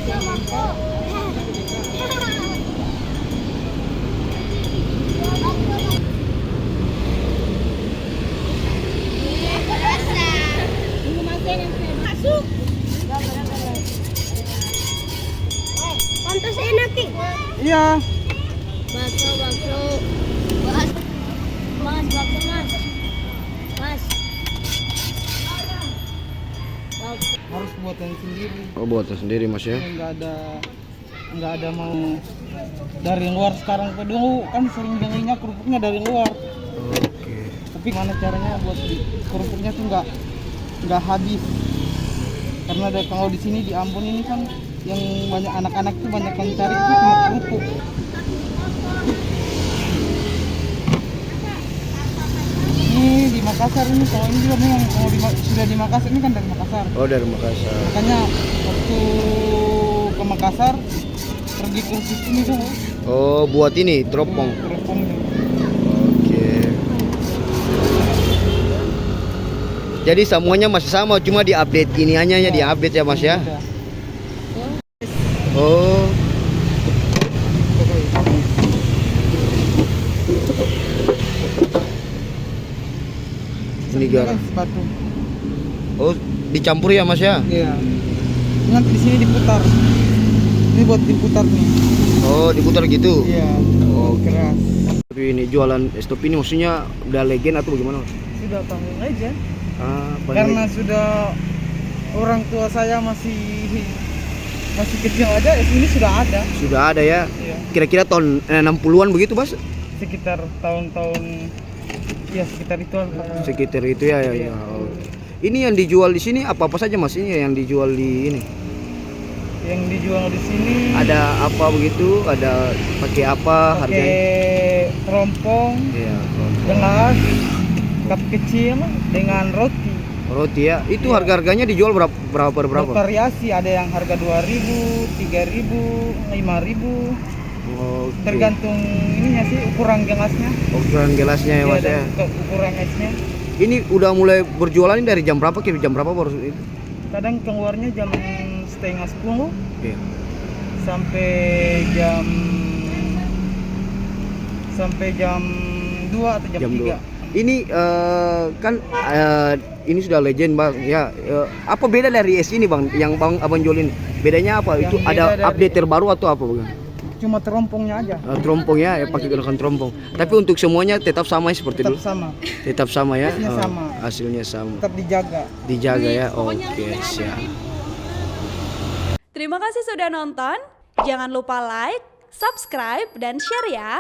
Masuk. Pantas enak Ki. Iya. Bakso. Mas, bakso mas. Mas. Harus buatan sendiri. Oh, buatan sendiri Mas ya. Nggak ada mau dari luar sekarang. Dulu kan sering dengarnya kerupuknya dari luar. Oke. Tapi mana caranya buat kerupuknya tuh nggak habis. Karena kalau di sini di Ambon ini kan yang banyak anak-anak tuh banyak yang cari itu cuma kerupuk. Ini di Makassar ini, kalau ini juga memang kalau sudah di Makassar ini kan dari Makassar. Oh, dari Makassar. Makanya waktu ke Makassar pergi kursus ini tuh. Oh, buat ini teropong. Teropongnya. Oke. Jadi semuanya masih sama, cuma di-update iniannya ya, di-update ya Mas ya. Udah. Oh. Ini garam. Batu. Oh, dicampur ya Mas ya? Iya. Nanti di sini diputar. Ini buat diputar nih. Oh, diputar gitu. Iya. Oh, Keras. Tapi ini jualan es topi ini maksudnya udah legend atau bagaimana? Sudah tahu aja. Karena Karena sudah orang tua saya masih kecil aja, ini sudah ada. sudah ada ya. Iya. Kira-kira tahun 60-an begitu, Mas? Sekitar tahun-tahun ya sekitar itu. Sekitar itu ya. Oke. Ini yang dijual di sini apa-apa saja Mas? Ini yang dijual di ini. Yang dijual di sini Ada apa begitu? Ada pakai apa harganya? pakai terompong, Iya, gelas, cup kecil dengan roti. roti ya. Itu Iya. harga-harganya dijual berapa per berapa? Bervariasi, ada yang harga 2.000, 3.000, 5.000. Oke. Tergantung ininya sih, ukuran gelasnya. Ukuran gelasnya ya Mas ya. Dan ukuran esnya. Ini udah mulai berjualan ini dari jam berapa? Kira jam berapa baru itu? Kadang keluarnya jam setengah 10 Oke. sampai jam 2 atau jam 3. 2. Ini kan ini sudah legend Bang ya. Apa beda dari es ini Bang yang Bang Abang jualin? Bedanya apa? Yang Itu beda ada dari- update terbaru atau apa Bang? Cuma terompongnya aja. Terompong ya, pakai gerakan terompong. Tapi untuk semuanya tetap sama seperti Tetap dulu. sama, Tetap sama ya. Hasilnya sama. Hasilnya sama. tetap dijaga. Dijaga ya. Oke, siap. Terima kasih sudah nonton. Jangan lupa like, subscribe, dan share ya.